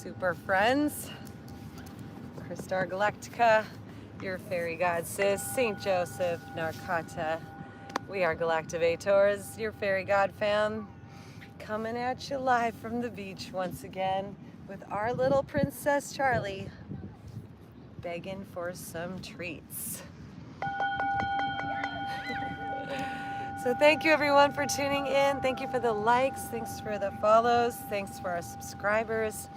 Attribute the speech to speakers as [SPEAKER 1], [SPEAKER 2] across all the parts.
[SPEAKER 1] super friends. Christar Galactica, your fairy god sis, Saint Joseph, Narkata. We are Galactivators, your fairy god fam, coming at you live from the beach once again with our little princess Charlie, begging for some treats. So thank you everyone for tuning in. Thank you for the likes, thanks for the follows, thanks for our subscribers.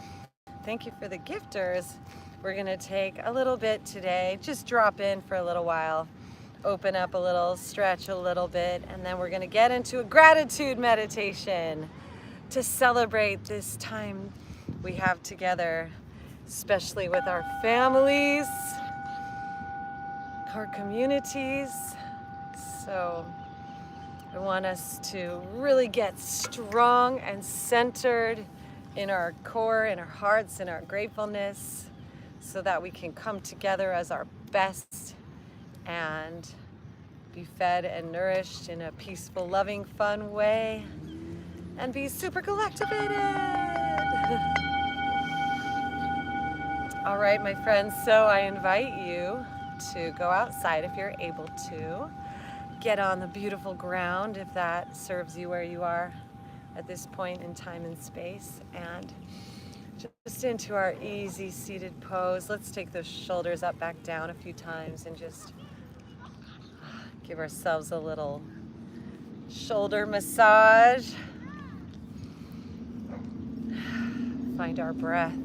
[SPEAKER 1] Thank you for the gifters. We're gonna take a little bit today, just drop in for a little while, open up a little, stretch a little bit, and then we're gonna get into a gratitude meditation to celebrate this time we have together, especially with our families, our communities. So I want us to really get strong and centered in our core, in our hearts, in our gratefulness, so that we can come together as our best and be fed and nourished in a peaceful, loving, fun way and be super galactivated. All right, my friends, so I invite you to go outside if you're able to. Get on the beautiful ground if that serves you where you are at this point in time and space, and just into our easy seated pose. Let's take those shoulders up, back down a few times and just give ourselves a little shoulder massage. Find our breath.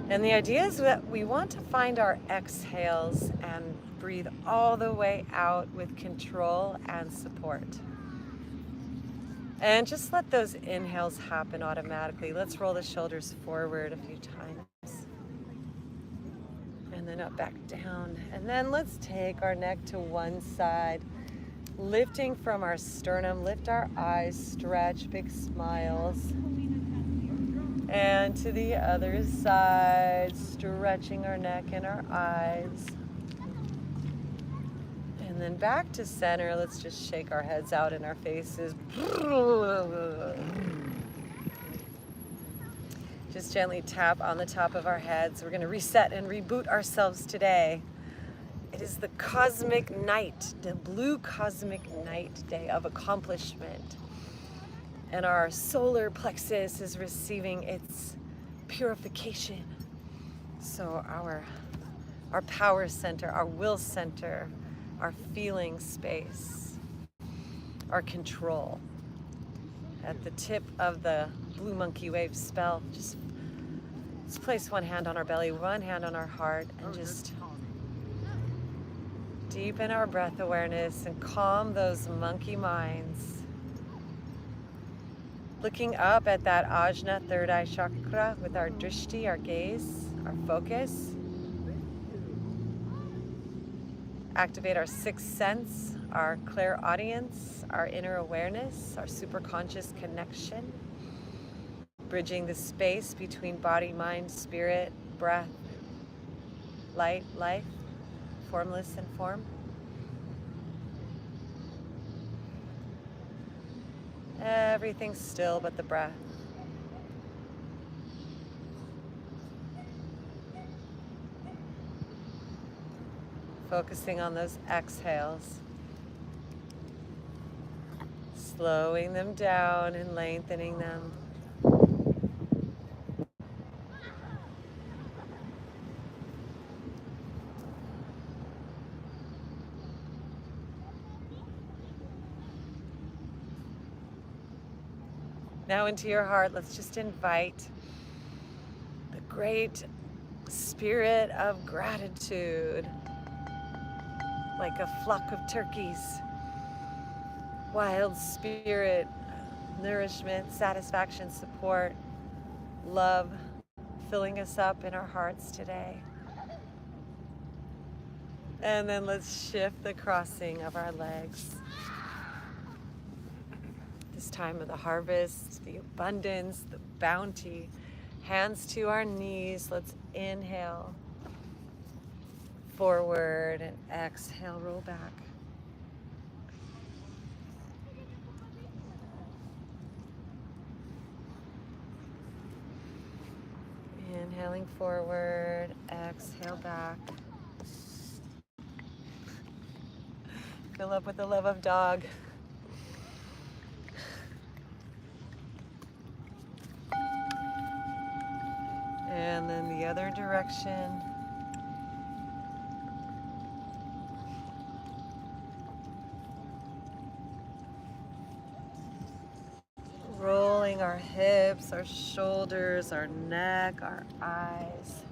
[SPEAKER 1] And the idea is that we want to find our exhales and breathe all the way out with control and support. And just let those inhales happen automatically. Let's roll the shoulders forward a few times. And then up, back down. And then let's take our neck to one side, lifting from our sternum, lift our eyes, stretch, big smiles. And to the other side, stretching our neck and our eyes. And then back to center. Let's just shake our heads out in our faces. Just gently tap on the top of our heads. We're going to reset and reboot ourselves today. It is the cosmic night, the blue cosmic night day of accomplishment. And our solar plexus is receiving its purification. So our power center, our will center, our feeling space, our control. At the tip of the blue monkey wave spell, just let's place one hand on our belly, one hand on our heart, and just deepen our breath awareness and calm those monkey minds. Looking up at that ajna, third eye chakra, with our drishti, our gaze, our focus. Activate our sixth sense, our clairaudience, our inner awareness, our superconscious connection. Bridging the space between body, mind, spirit, breath, light, life, formless and form. Everything's still but the breath. Focusing on those exhales. Slowing them down and lengthening them. Now into your heart, let's just invite the great spirit of gratitude, like a flock of turkeys, wild spirit, nourishment, satisfaction, support, love, filling us up in our hearts today. And then let's shift the crossing of our legs. This time of the harvest, the abundance, the bounty. Hands to our knees. Let's inhale forward and exhale, roll back. Inhaling forward, exhale back. Fill up with the love of dog. And then the other direction. Rolling our hips, our shoulders, our neck, our eyes.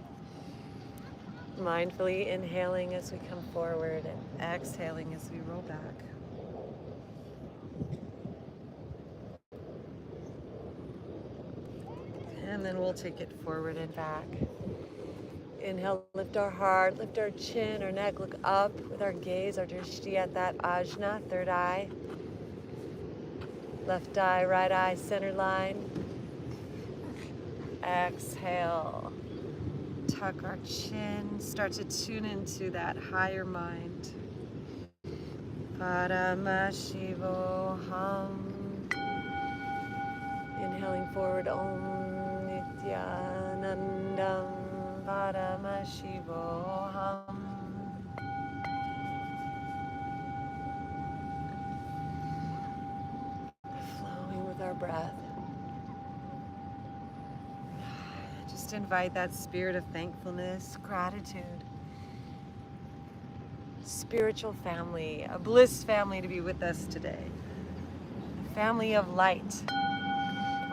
[SPEAKER 1] Mindfully inhaling as we come forward and exhaling as we roll back. And then we'll take it forward and back. Inhale, lift our heart, lift our chin, our neck, look up with our gaze, our drishti at that ajna, third eye. Left eye, right eye, center line. Exhale. Tuck our chin, start to tune into that higher mind. Paramashivoham. Inhaling forward, Om Nityanandam Paramashivoham. Flowing with our breath. Just invite that spirit of thankfulness, gratitude, spiritual family, a bliss family to be with us today. A family of light,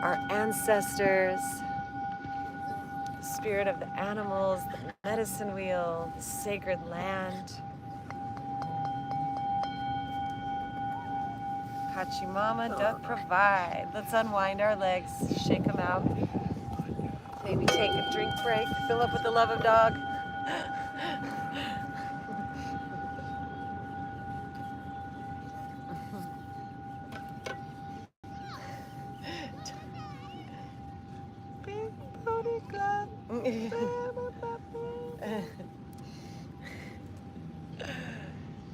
[SPEAKER 1] our ancestors, the spirit of the animals, the medicine wheel, the sacred land. Pachamama, duck provide. Let's unwind our legs, shake them out. Maybe take a drink break, fill up with the love of dog.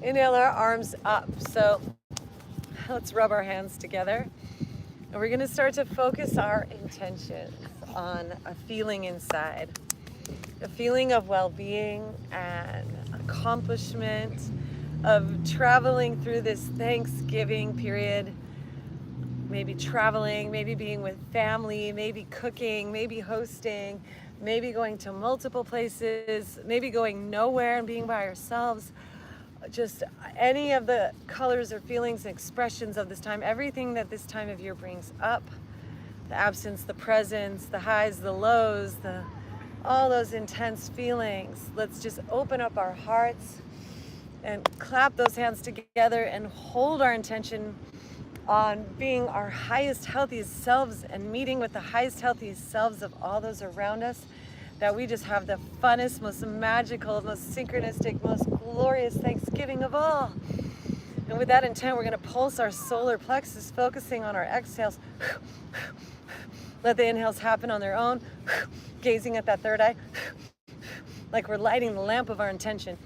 [SPEAKER 1] Inhale our arms up. So let's rub our hands together. And we're going to start to focus our intentions on a feeling inside. A feeling of well-being and accomplishment, of traveling through this Thanksgiving period. Maybe traveling, maybe being with family, maybe cooking, maybe hosting, maybe going to multiple places, maybe going nowhere and being by ourselves. Just any of the colors or feelings and expressions of this time, everything that this time of year brings up, the absence, the presence, the highs, the lows, all those intense feelings. Let's just open up our hearts and clap those hands together and hold our intention on being our highest, healthiest selves and meeting with the highest, healthiest selves of all those around us, that we just have the funnest, most magical, most synchronistic, most glorious Thanksgiving of all. And with that intent, we're going to pulse our solar plexus, focusing on our exhales. Let the inhales happen on their own, gazing at that third eye, like we're lighting the lamp of our intention.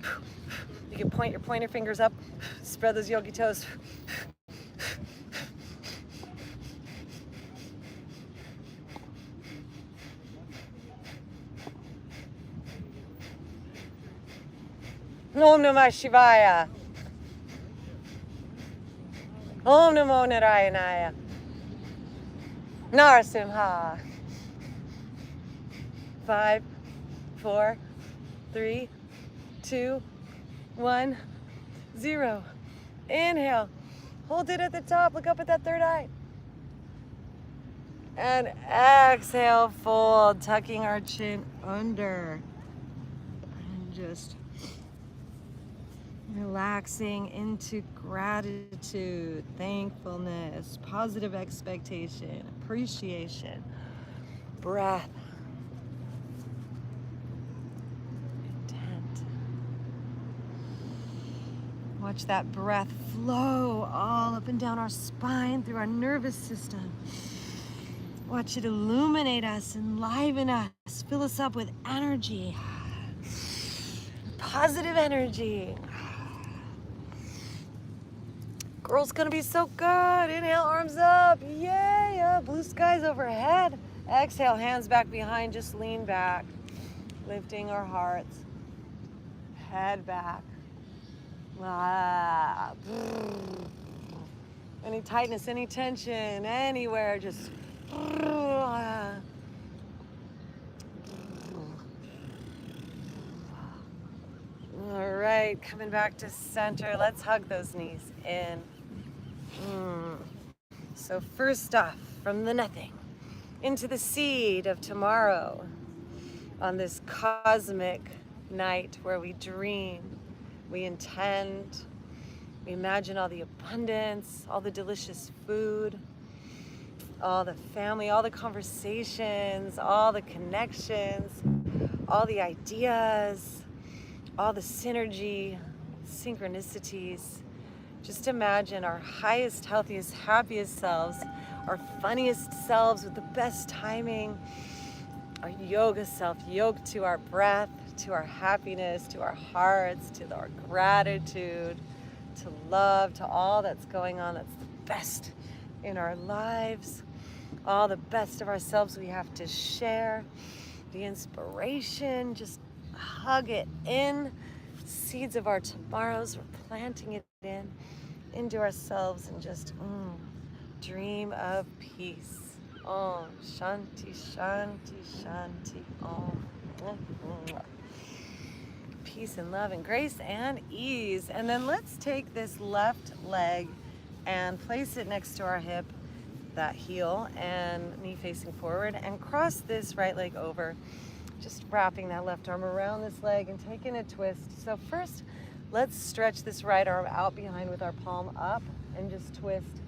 [SPEAKER 1] You can point your pointer fingers up, spread those yogi toes. Om Namah Shivaya. Om Namo Narayanaya. Narasimha. 5, 4, 3, 2, 1, 0. Inhale. Hold it at the top. Look up at that third eye. And exhale, fold, tucking our chin under. And just relaxing into gratitude, thankfulness, positive expectation, appreciation, breath, intent. Watch that breath flow all up and down our spine, through our nervous system. Watch it illuminate us, enliven us, fill us up with energy, positive energy. Girl's gonna be so good. Inhale, arms up. Yeah, blue skies overhead. Exhale, hands back behind, just lean back. lifting our hearts, head back. Ah. Any tightness, any tension, anywhere, just. All right, coming back to center. Let's hug those knees in. So first off, from the nothing into the seed of tomorrow on this cosmic night where we dream, we intend, we imagine all the abundance, all the delicious food, all the family, all the conversations, all the connections, all the ideas, all the synergy, synchronicities. Just imagine our highest, healthiest, happiest selves, our funniest selves with the best timing, our yoga self, yoked to our breath, to our happiness, to our hearts, to our gratitude, to love, to all that's going on that's the best in our lives, all the best of ourselves we have to share, the inspiration, just hug it in. Seeds of our tomorrows, we're planting it into ourselves and just dream of peace. Om Shanti, Shanti, Shanti. Om. Peace and love and grace and ease. And then let's take this left leg and place it next to our hip, that heel, and knee facing forward, and cross this right leg over. Just wrapping that left arm around this leg and taking a twist. So first, let's stretch this right arm out behind with our palm up and just twist.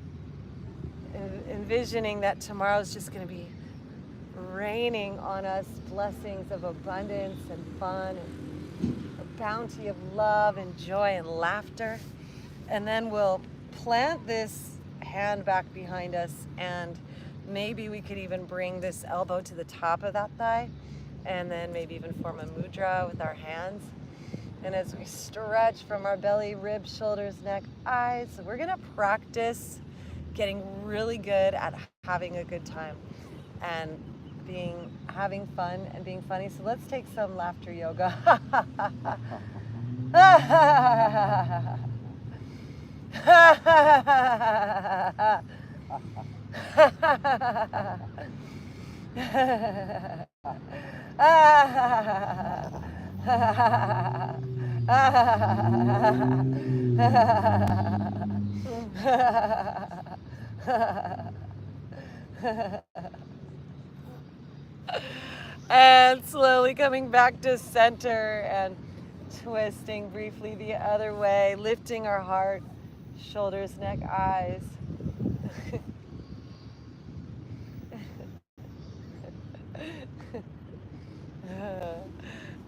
[SPEAKER 1] Envisioning that tomorrow's just going to be raining on us blessings of abundance and fun and a bounty of love and joy and laughter. And then we'll plant this hand back behind us, and maybe we could even bring this elbow to the top of that thigh, and then maybe even form a mudra with our hands. And as we stretch from our belly, ribs, shoulders, neck, eyes, we're gonna practice getting really good at having a good time and having fun and being funny. So let's take some laughter yoga. And slowly coming back to center and twisting briefly the other way, lifting our heart, shoulders, neck, eyes.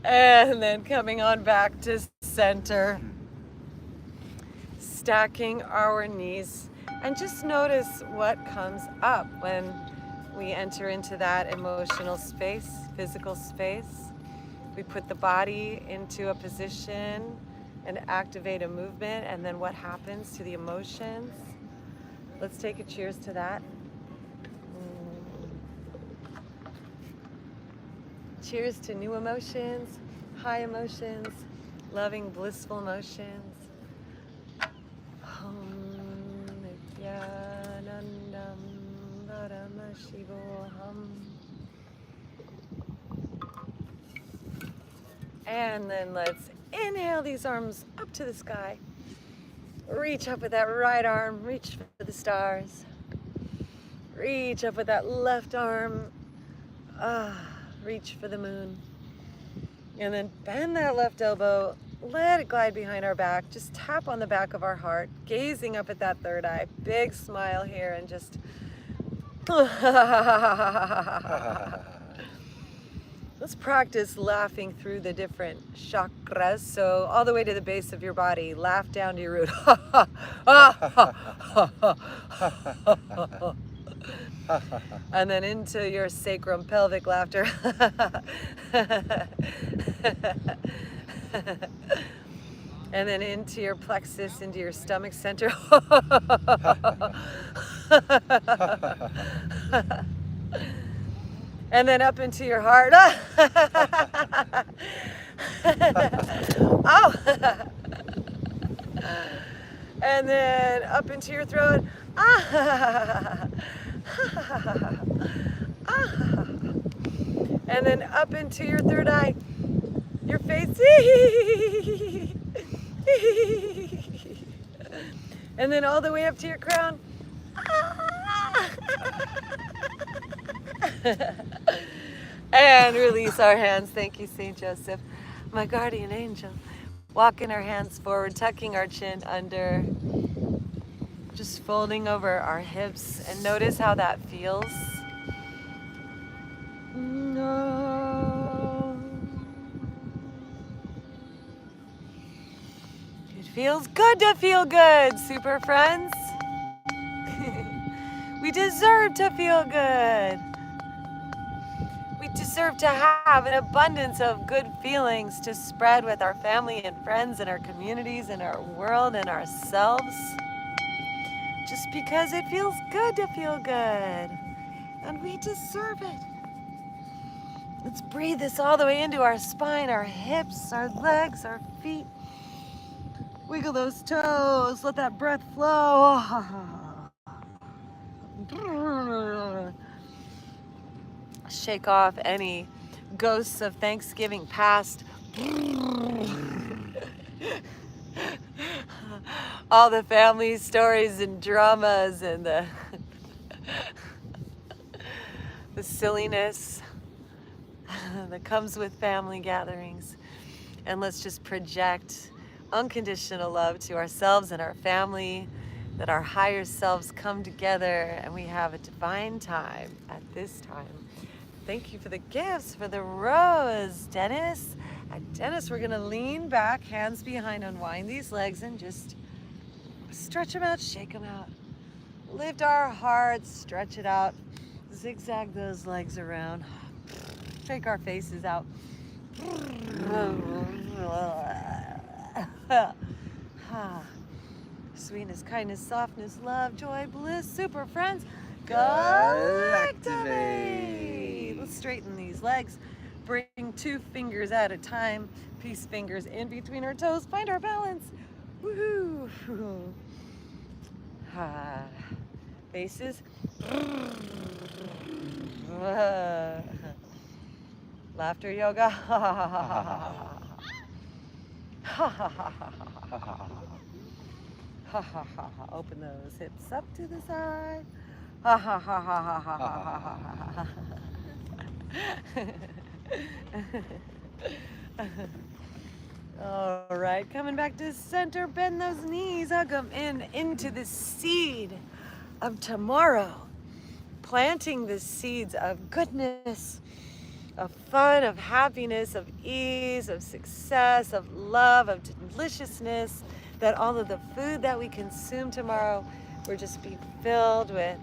[SPEAKER 1] And then coming on back to center, stacking our knees, and just notice what comes up when we enter into that emotional space, physical space. We put the body into a position and activate a movement, and then what happens to the emotions. Let's take a cheers to that. Cheers to new emotions, high emotions, loving, blissful emotions. And then let's inhale these arms up to the sky. Reach up with that right arm, reach for the stars. Reach up with that left arm. Reach for the moon. And then bend that left elbow, let it glide behind our back. Just tap on the back of our heart, gazing up at that third eye. Big smile here and just let's practice laughing through the different chakras. So all the way to the base of your body, laugh down to your root. And then into your sacrum, pelvic laughter. And then into your plexus, into your stomach center. And then up into your heart. Oh. And then up into your throat. Ah. Ah. And then up into your third eye, your face. And then all the way up to your crown. And release our hands. Thank you, Saint Joseph, my guardian angel. Walking our hands forward, tucking our chin under, just folding over our hips, and notice how that feels. No. It feels good to feel good, super friends. We deserve to feel good. We deserve to have an abundance of good feelings to spread with our family and friends and our communities and our world and ourselves. Just because it feels good to feel good. And we deserve it. Let's breathe this all the way into our spine, our hips, our legs, our feet. Wiggle those toes. Let that breath flow. Shake off any ghosts of Thanksgiving past. All the family stories and dramas and the silliness that comes with family gatherings. And let's just project unconditional love to ourselves and our family, that our higher selves come together and we have a divine time at this time. Thank you for the gifts, for the rose, Dennis. Dennis, we're gonna lean back, hands behind, unwind these legs and just stretch them out, shake them out. Lift our hearts, stretch it out. Zigzag those legs around. Shake our faces out. Sweetness, kindness, softness, love, joy, bliss, super friends. Galactivate. Let's straighten these legs. Bring 2 fingers at a time. Peace fingers in between our toes. Find our balance. Woohoo. Faces. Laughter yoga. Open those hips up to the side. All right, coming back to center, bend those knees, hug them into the seed of tomorrow. Planting the seeds of goodness, of fun, of happiness, of ease, of success, of love, of deliciousness, that all of the food that we consume tomorrow will just be filled with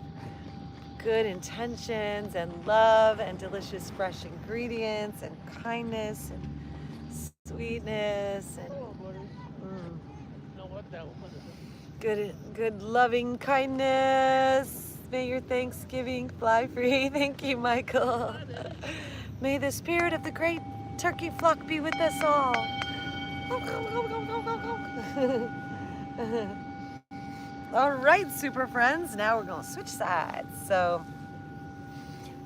[SPEAKER 1] good intentions and love and delicious fresh ingredients and kindness and sweetness and good loving kindness. May your Thanksgiving fly free. Thank you, Michael. May the spirit of the great turkey flock be with us all. All right, super friends, now we're gonna switch sides. So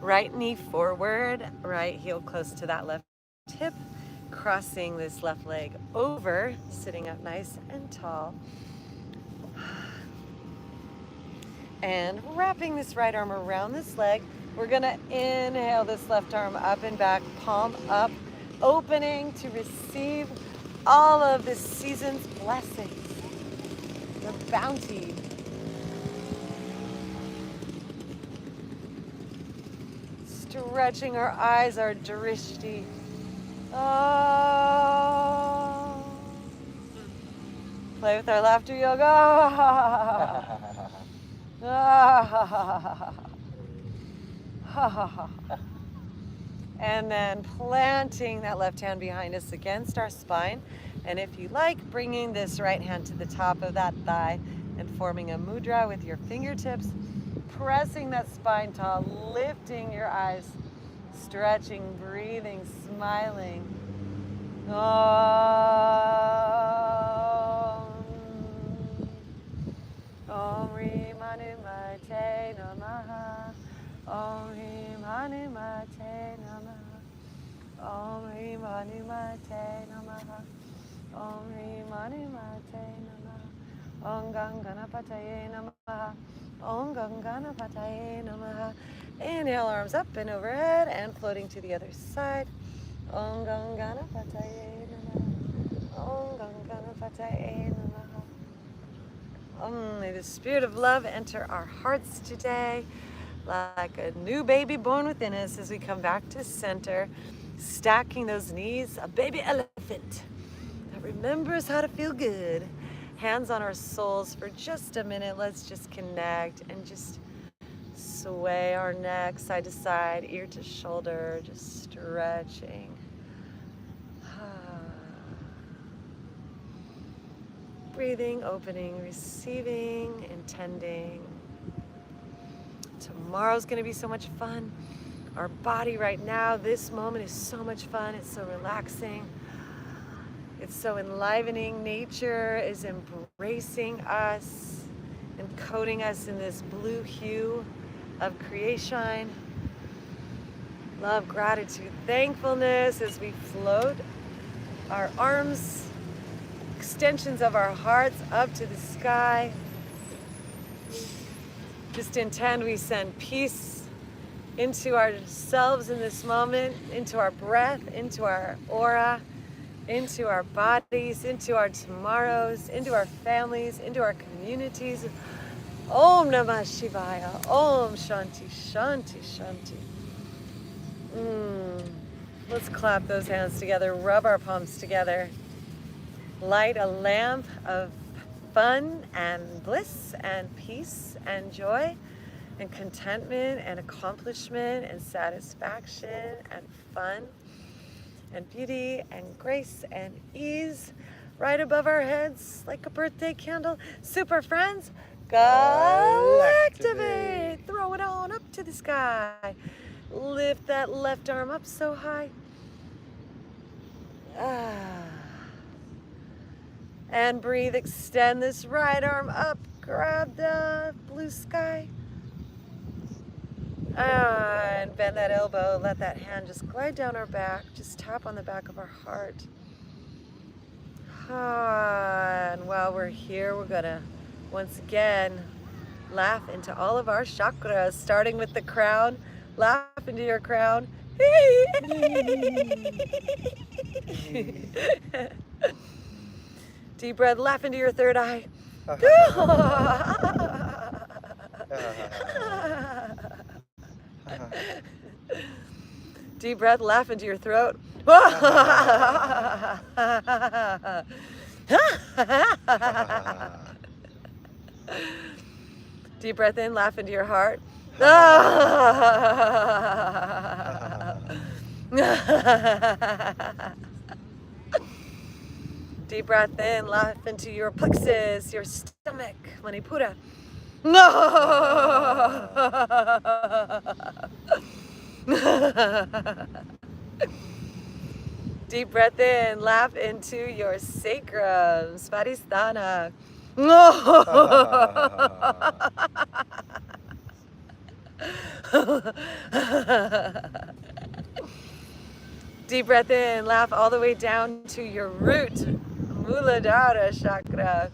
[SPEAKER 1] right knee forward, right heel close to that left hip, crossing this left leg over, sitting up nice and tall. And wrapping this right arm around this leg, we're gonna inhale this left arm up and back, palm up, opening to receive all of this season's blessings, the bounty. Stretching our eyes, our drishti. Oh. Play with our laughter yoga. And then planting that left hand behind us against our spine. And if you like, bringing this right hand to the top of that thigh and forming a mudra with your fingertips, pressing that spine tall, lifting your eyes, stretching, breathing, smiling. Om Rim Mani Mate Namaha. Om Rim Mani Mate Namaha. Om Rim Mani Mate Namaha. Om Rim Mani Mate Namaha. Om Ganganapataye Namaha. Om Ganganapataye Namaha. Inhale, arms up and overhead and floating to the other side. Om Ganganapataye Namaha. Om Ganganapataye Namaha. May the spirit of love enter our hearts today like a new baby born within us as we come back to center, stacking those knees, a baby elephant that remembers how to feel good. Hands on our souls for just a minute. Let's just connect and just sway our neck side to side, ear to shoulder, just stretching. Breathing, opening, receiving, intending. Tomorrow's going to be so much fun. Our body right now, this moment is so much fun. It's so relaxing. It's so enlivening. Nature is embracing us and coating us in this blue hue of creation. Love, gratitude, thankfulness as we float our arms, extensions of our hearts up to the sky. Just intend we send peace into ourselves in this moment, into our breath, into our aura, into our bodies, into our tomorrows, into our families, into our communities. Om Namah Shivaya. Om Shanti, Shanti, Shanti. Let's clap those hands together, rub our palms together. Light a lamp of fun and bliss and peace and joy and contentment and accomplishment and satisfaction and fun and beauty and grace and ease right above our heads like a birthday candle. Super friends, Galactivate! Throw it on up to the sky. Lift that left arm up so high. And breathe, extend this right arm up, grab the blue sky. And bend that elbow, let that hand just glide down our back, just tap on the back of our heart. And while we're here, we're gonna, once again, laugh into all of our chakras, starting with the crown. Laugh into your crown. Deep breath, laugh into your third eye. Deep breath, laugh into your throat. Deep breath in, laugh into your heart. Deep breath in, laugh into your plexus, your stomach, Manipura. Deep breath in, laugh into your sacrum, Svadhisthana. Deep breath in, laugh all the way down to your root, Muladhara chakra.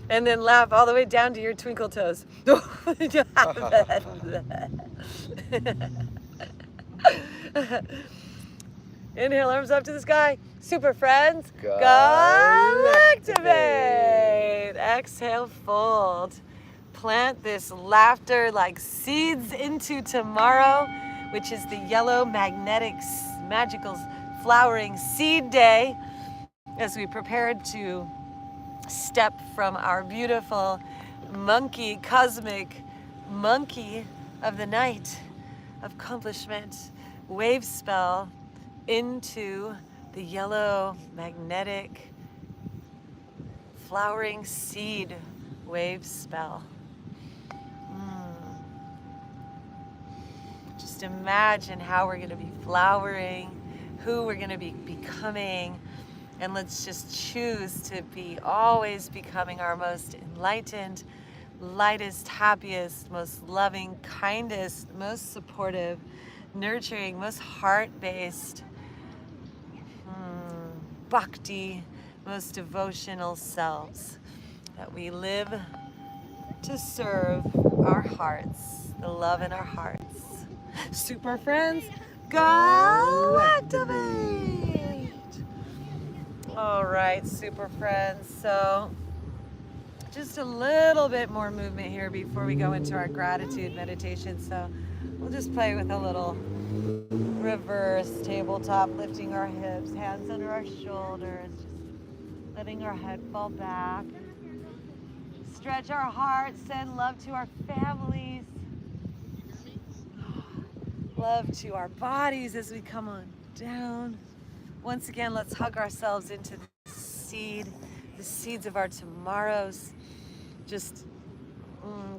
[SPEAKER 1] And then laugh all the way down to your twinkle toes. Inhale, arms up to the sky. Super friends, Galactivate. Exhale, fold. Plant this laughter like seeds into tomorrow, which is the yellow magnetic magical flowering seed day, as we prepare to step from our beautiful monkey, cosmic monkey of the night, accomplishment, wave spell, into the yellow magnetic flowering seed wave spell. just imagine how we're going to be flowering, who we're going to be becoming, and let's just choose to be always becoming our most enlightened, lightest, happiest, most loving, kindest, most supportive, nurturing, most heart-based, bhakti, most devotional selves, that we live to serve our hearts, the love in our hearts. Super friends, Galactivate! All right, super friends, so just a little bit more movement here before we go into our gratitude meditation. So we'll just play with a little reverse tabletop, lifting our hips, hands under our shoulders, just letting our head fall back. Stretch our hearts, send love to our families, love to our bodies as we come on down. Once again, let's hug ourselves into the seeds of our tomorrows, just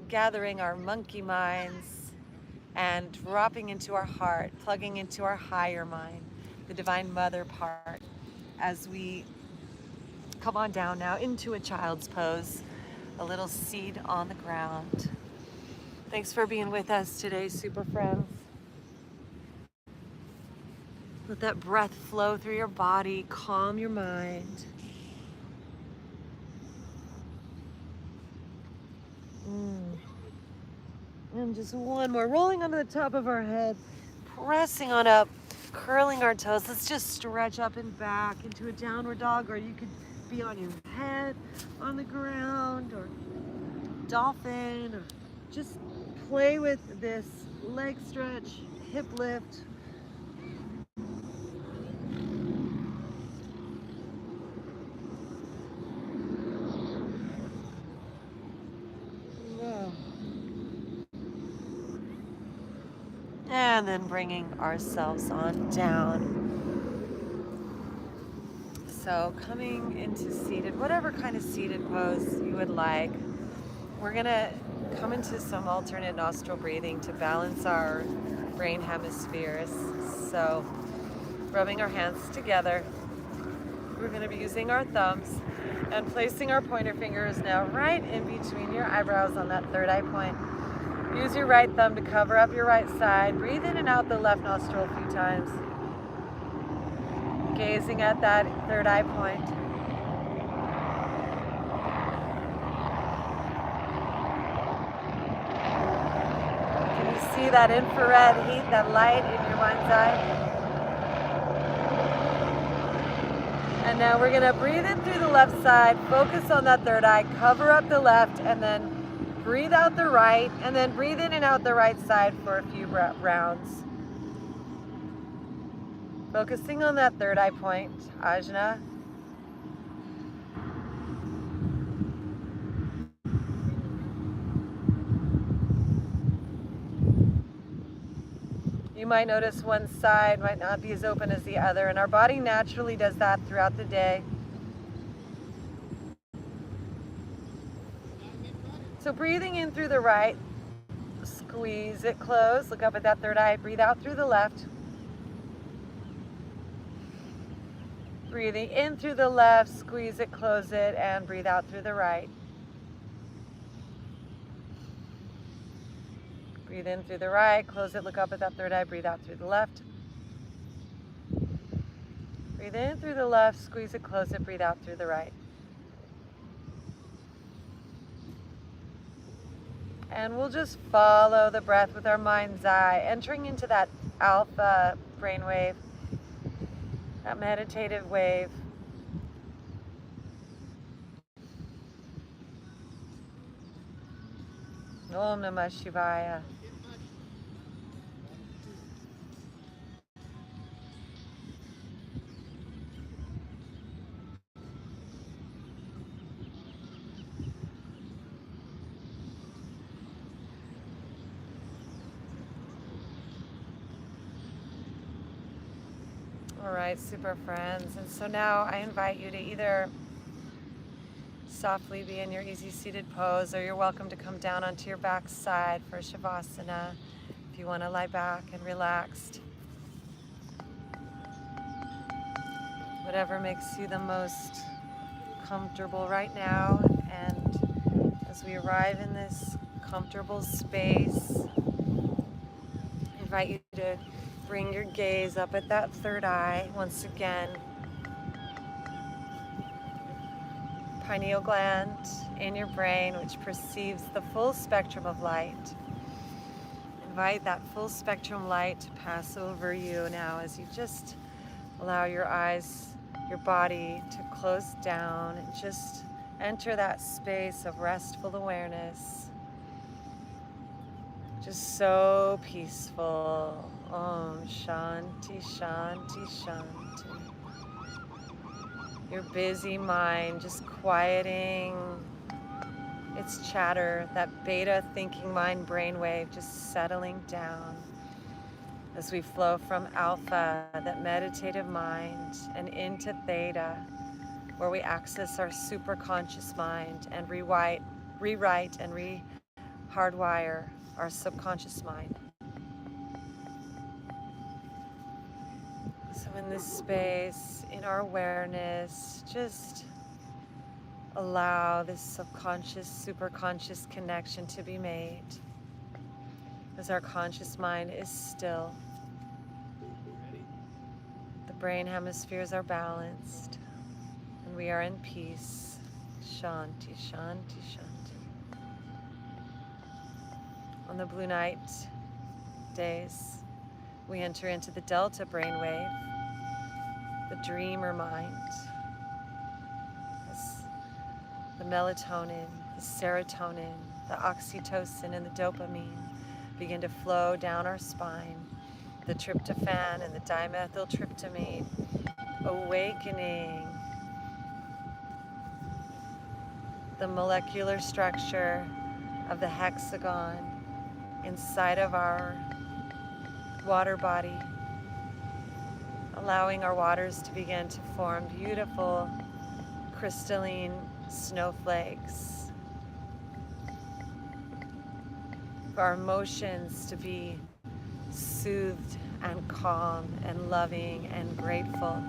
[SPEAKER 1] gathering our monkey minds and dropping into our heart, plugging into our higher mind, the Divine Mother part, as we come on down now into a child's pose, a little seed on the ground. Thanks for being with us today, super friends. Let that breath flow through your body, calm your mind. And just one more, rolling onto the top of our head, pressing on up, curling our toes. Let's just stretch up and back into a downward dog, or you could be on your head on the ground, or dolphin, or just play with this leg stretch, hip lift. And then bringing ourselves on down. So coming into seated, whatever kind of seated pose you would like. We're gonna come into some alternate nostril breathing to balance our brain hemispheres. So rubbing our hands together. We're gonna be using our thumbs and placing our pointer fingers now right in between your eyebrows on that third eye point. Use your right thumb to cover up your right side. Breathe in and out the left nostril a few times. Gazing at that third eye point. Can you see that infrared heat, that light in your mind's eye? And now we're gonna breathe in through the left side, focus on that third eye, cover up the left, and then breathe out the right, and then breathe in and out the right side for a few rounds. Focusing on that third eye point, Ajna. You might notice one side might not be as open as the other, and our body naturally does that throughout the day. So breathing in through the right, squeeze it closed, look up at that third eye, breathe out through the left. Breathing in through the left, squeeze it, close it, and breathe out through the right. Breathe in through the right, close it, look up at that third eye, breathe out through the left. Breathe in through the left, squeeze it, close it, breathe out through the right. And we'll just follow the breath with our mind's eye, entering into that alpha brainwave, that meditative wave. Om Namah Shivaya. All right, super friends. And so now I invite you to either softly be in your easy seated pose, or you're welcome to come down onto your back side for shavasana. If you want to lie back and relaxed. Whatever makes you the most comfortable right now. And as we arrive in this comfortable space, I invite you to bring your gaze up at that third eye once again. Pineal gland in your brain, which perceives the full spectrum of light. Invite that full spectrum light to pass over you now as you just allow your eyes, your body to close down and just enter that space of restful awareness. Just so peaceful. Om Shanti, Shanti, Shanti. Your busy mind just quieting its chatter, that beta thinking mind brainwave just settling down as we flow from alpha, that meditative mind, and into theta, where we access our superconscious mind and rewrite and hardwire our subconscious mind. So in this space, in our awareness, just allow this subconscious, superconscious connection to be made as our conscious mind is still. The brain hemispheres are balanced and we are in peace. Shanti, Shanti, Shanti. On the blue night days, we enter into the delta brainwave, the dreamer mind. The melatonin, the serotonin, the oxytocin, and the dopamine begin to flow down our spine. The tryptophan and the dimethyltryptamine awakening the molecular structure of the hexagon inside of our water body, allowing our waters to begin to form beautiful crystalline snowflakes, for our emotions to be soothed and calm and loving and grateful.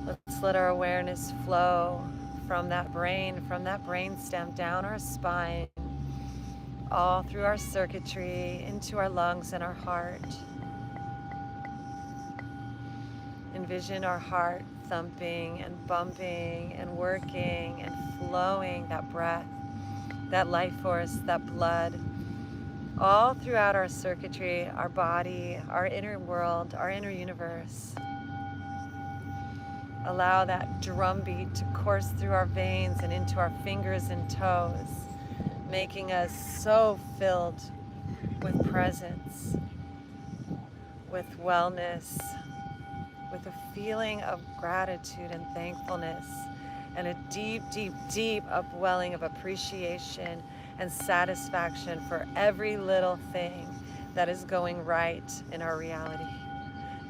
[SPEAKER 1] Let's let our awareness flow from that brain stem down our spine, all through our circuitry, into our lungs and our heart. Envision our heart thumping and bumping and working and flowing, that breath, that life force, that blood, all throughout our circuitry, our body, our inner world, our inner universe. Allow that drumbeat to course through our veins and into our fingers and toes, making us so filled with presence, with wellness, with a feeling of gratitude and thankfulness, and a deep, deep, deep upwelling of appreciation and satisfaction for every little thing that is going right in our reality.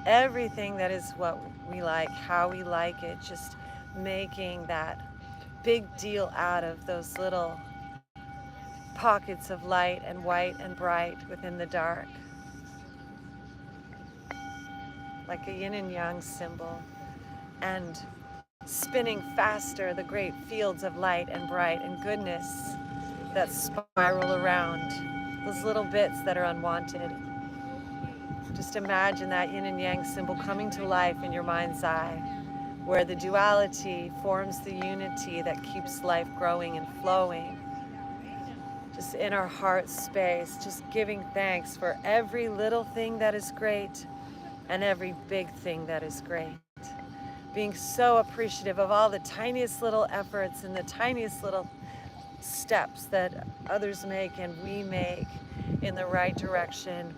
[SPEAKER 1] Everything that is what we like, how we like it, just making that big deal out of those little pockets of light and white and bright within the dark. Like a yin and yang symbol, and spinning faster the great fields of light and bright and goodness that spiral around those little bits that are unwanted. Just imagine that yin and yang symbol coming to life in your mind's eye, where the duality forms the unity that keeps life growing and flowing. Just in our heart space, just giving thanks for every little thing that is great and every big thing that is great. Being so appreciative of all the tiniest little efforts and the tiniest little steps that others make and we make in the right direction,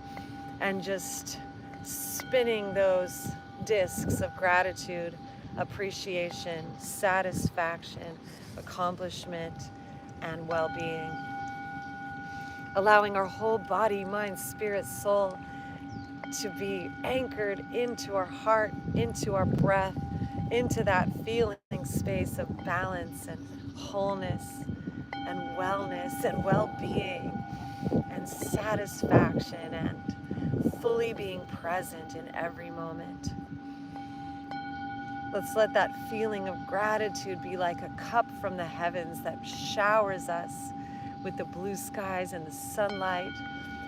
[SPEAKER 1] and just spinning those discs of gratitude, appreciation, satisfaction, accomplishment, and well-being. Allowing our whole body, mind, spirit, soul to be anchored into our heart, into our breath, into that feeling space of balance and wholeness and wellness and well-being and satisfaction and fully being present in every moment. Let's let that feeling of gratitude be like a cup from the heavens that showers us with the blue skies and the sunlight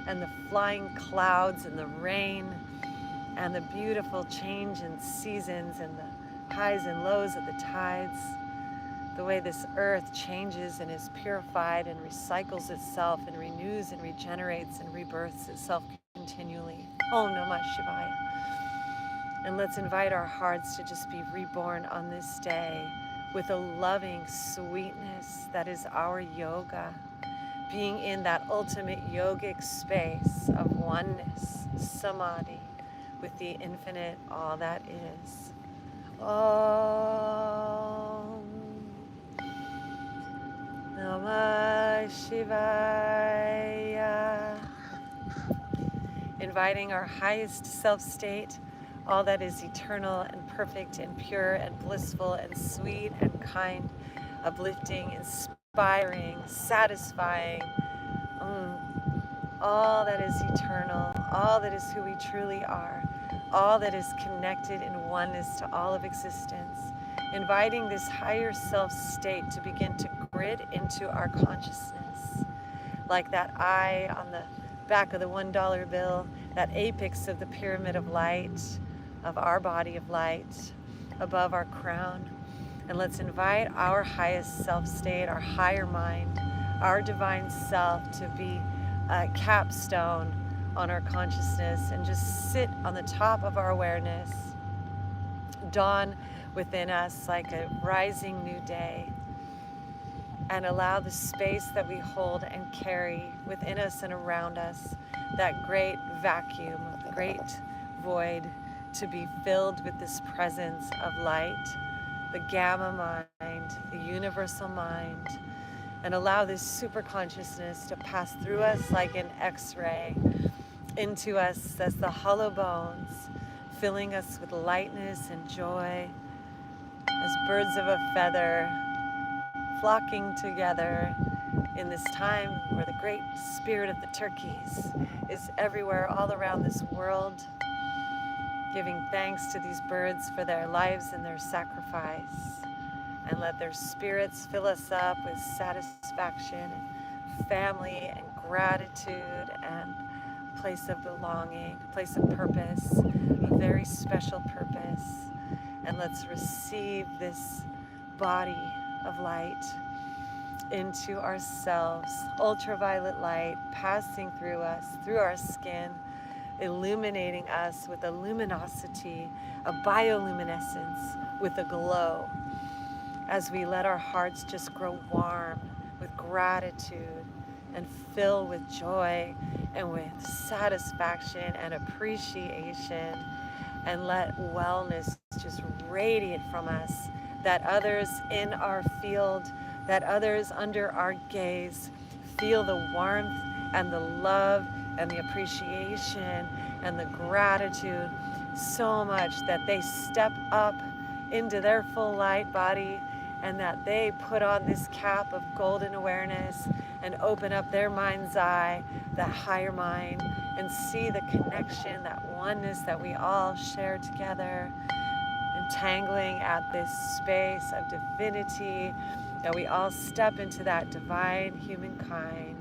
[SPEAKER 1] and the flying clouds and the rain and the beautiful change in seasons and the highs and lows of the tides. The way this earth changes and is purified and recycles itself and renews and regenerates and rebirths itself continually. Om Namah Shivaya. And let's invite our hearts to just be reborn on this day with a loving sweetness that is our yoga, being in that ultimate yogic space of oneness, samadhi, with the infinite, all that is. Om Namah Shivaya. Inviting our highest self state, all that is eternal and perfect and pure and blissful and sweet and kind, uplifting, inspiring, satisfying, all that is eternal, all that is who we truly are, all that is connected in oneness to all of existence. Inviting this higher self state to begin to grid into our consciousness, like that eye on the back of the $1 bill, that apex of the pyramid of light, of our body of light, above our crown. And let's invite our highest self state, our higher mind, our divine self to be a capstone on our consciousness and just sit on the top of our awareness, dawn within us like a rising new day, and allow the space that we hold and carry within us and around us, that great vacuum, the great void, to be filled with this presence of light, the gamma mind, the universal mind, and allow this super consciousness to pass through us like an X-ray into us as the hollow bones, filling us with lightness and joy as birds of a feather flocking together in this time where the great spirit of the turkeys is everywhere all around this world, giving thanks to these birds for their lives and their sacrifice. And let their spirits fill us up with satisfaction and family and gratitude and place of belonging, place of purpose, a very special purpose. And let's receive this body of light into ourselves, ultraviolet light passing through us, through our skin, illuminating us with a luminosity, a bioluminescence, with a glow, as we let our hearts just grow warm with gratitude and fill with joy and with satisfaction and appreciation, and let wellness just radiate from us, that others in our field, that others under our gaze feel the warmth and the love and the appreciation and the gratitude so much that they step up into their full light body, and that they put on this cap of golden awareness and open up their mind's eye, that higher mind, and see the connection, that oneness that we all share together, entangling at this space of divinity, that we all step into that divine humankind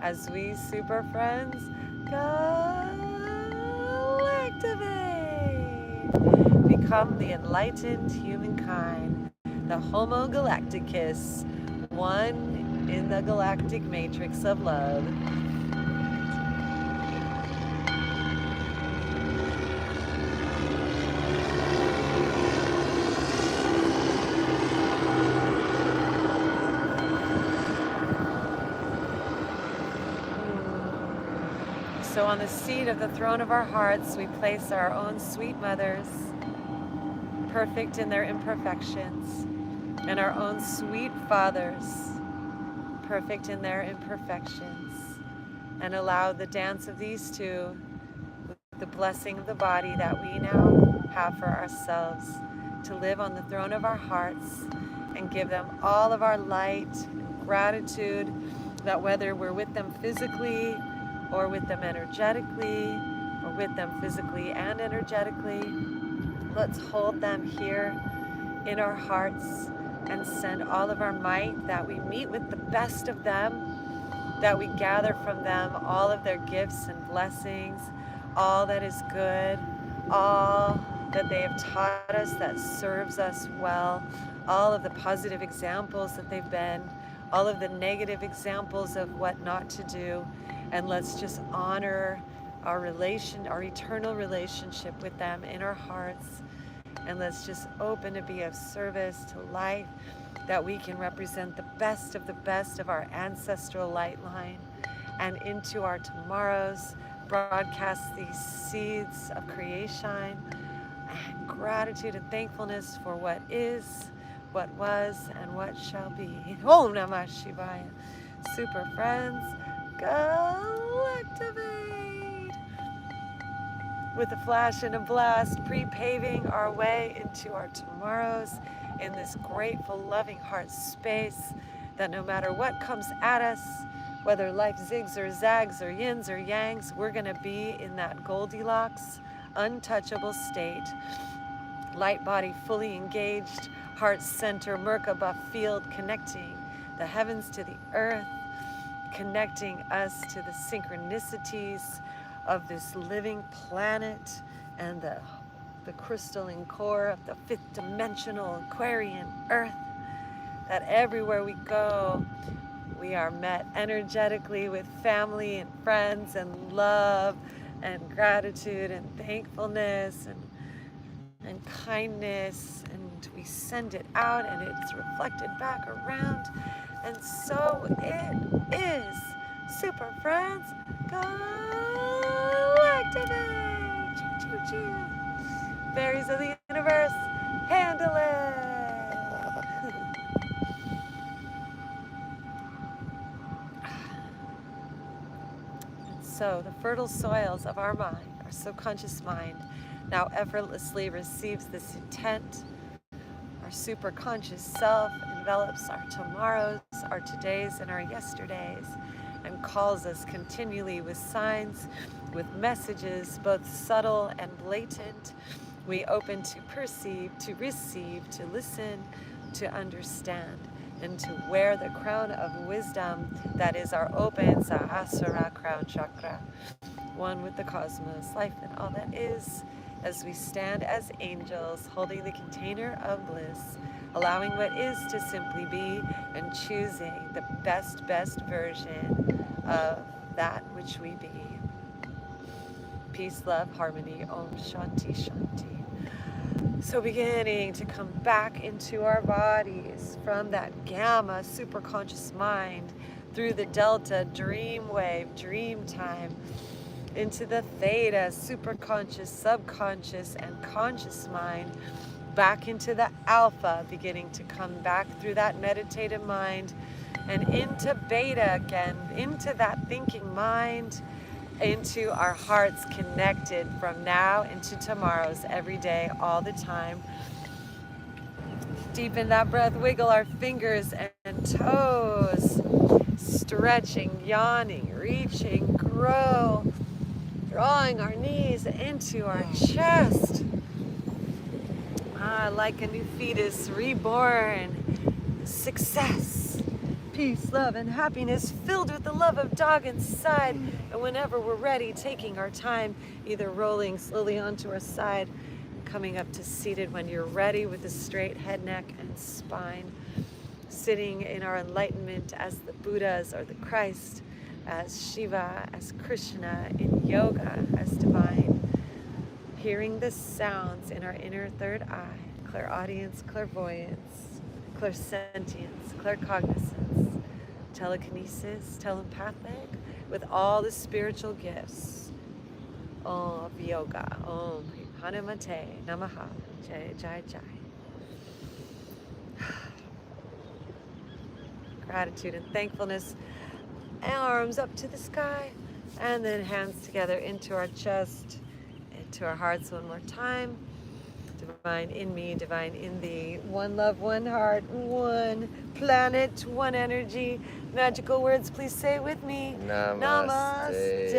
[SPEAKER 1] as we super friends Galactivate, become the enlightened humankind, the Homo Galacticus, one in the galactic matrix of love. So on the seat of the throne of our hearts, we place our own sweet mothers, perfect in their imperfections, and our own sweet fathers, perfect in their imperfections, and allow the dance of these two with the blessing of the body that we now have for ourselves to live on the throne of our hearts, and give them all of our light and gratitude, that whether we're with them physically or with them energetically, or with them physically and energetically. Let's hold them here in our hearts and send all of our might, that we meet with the best of them, that we gather from them all of their gifts and blessings, all that is good, all that they have taught us that serves us well, all of the positive examples that they've been, all of the negative examples of what not to do. And let's just honor our eternal relationship with them in our hearts. And let's just open to be of service to life, that we can represent the best of our ancestral light line and into our tomorrows, broadcast these seeds of creation and gratitude and thankfulness for what is, what was, and what shall be. Om Namah Shivaya. Super friends, Galactivate! With a flash and a blast, pre-paving our way into our tomorrows in this grateful, loving heart space, that no matter what comes at us, whether life zigs or zags or yins or yangs, we're gonna be in that Goldilocks, untouchable state. Light body fully engaged, heart center, Merkaba field, connecting the heavens to the earth, connecting us to the synchronicities of this living planet and the crystalline core of the fifth dimensional Aquarian earth, that everywhere we go, we are met energetically with family and friends and love and gratitude and thankfulness and kindness, and we send it out and it's reflected back around. And so it is. Super friends, Galactivate! Choo choo choo. Fairies of the universe, handle it! So the fertile soils of our mind, our subconscious mind, now effortlessly receives this intent. Our superconscious self envelops our tomorrows, our todays, and our yesterdays, and calls us continually with signs, with messages, both subtle and blatant. We open to perceive, to receive, to listen, to understand, and to wear the crown of wisdom that is our open Sahasrara crown chakra, one with the cosmos, life, and all that is, as we stand as angels holding the container of bliss, allowing what is to simply be and choosing the best version of that which we be. Peace, love, harmony, Om Shanti Shanti. So beginning to come back into our bodies from that gamma superconscious mind through the delta dream wave, dream time, into the theta superconscious, subconscious, and conscious mind, back into the alpha, beginning to come back through that meditative mind, and into beta again, into that thinking mind, into our hearts connected from now into tomorrows, every day, all the time. Deepen that breath, wiggle our fingers and toes, stretching, yawning, reaching, grow, drawing our knees into our chest. Like a new fetus, reborn, success, peace, love, and happiness, filled with the love of dog inside. And whenever we're ready, taking our time, either rolling slowly onto our side, coming up to seated when you're ready, with a straight head, neck, and spine. Sitting in our enlightenment as the Buddhas or the Christ, as Shiva, as Krishna, in yoga, as divine. Hearing the sounds in our inner third eye, clairaudience, clairvoyance, clairsentience, claircognizance, telekinesis, telepathic, with all the spiritual gifts of yoga. Om Hanumate Namaha Jai Jai Jai. Gratitude and thankfulness. Arms up to the sky, and then hands together into our chest, into our hearts one more time. Divine in me, divine in thee. One love, one heart, one planet, one energy. Magical words, please say it with me. Namaste.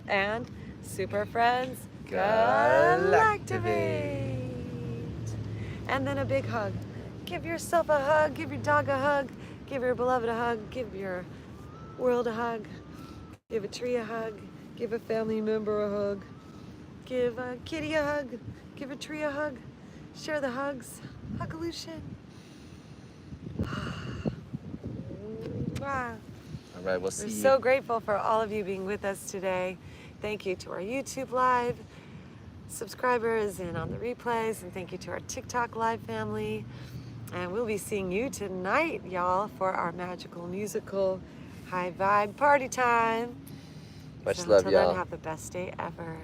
[SPEAKER 1] And super friends, Galactivate. And then a big hug. Give yourself a hug, give your dog a hug, give your beloved a hug, give your world a hug, give a tree a hug, give a family member a hug, give a kitty a hug, give a tree a hug, share the hugs, Hugolution.
[SPEAKER 2] All right, we'll see
[SPEAKER 1] We're
[SPEAKER 2] you.
[SPEAKER 1] so grateful for all of you being with us today. Thank you to our YouTube Live subscribers and on the replays, and thank you to our TikTok Live family. And we'll be seeing you tonight, y'all, for our magical musical high vibe party time.
[SPEAKER 2] Much
[SPEAKER 1] So
[SPEAKER 2] love,
[SPEAKER 1] until
[SPEAKER 2] y'all.
[SPEAKER 1] then, have the best day ever.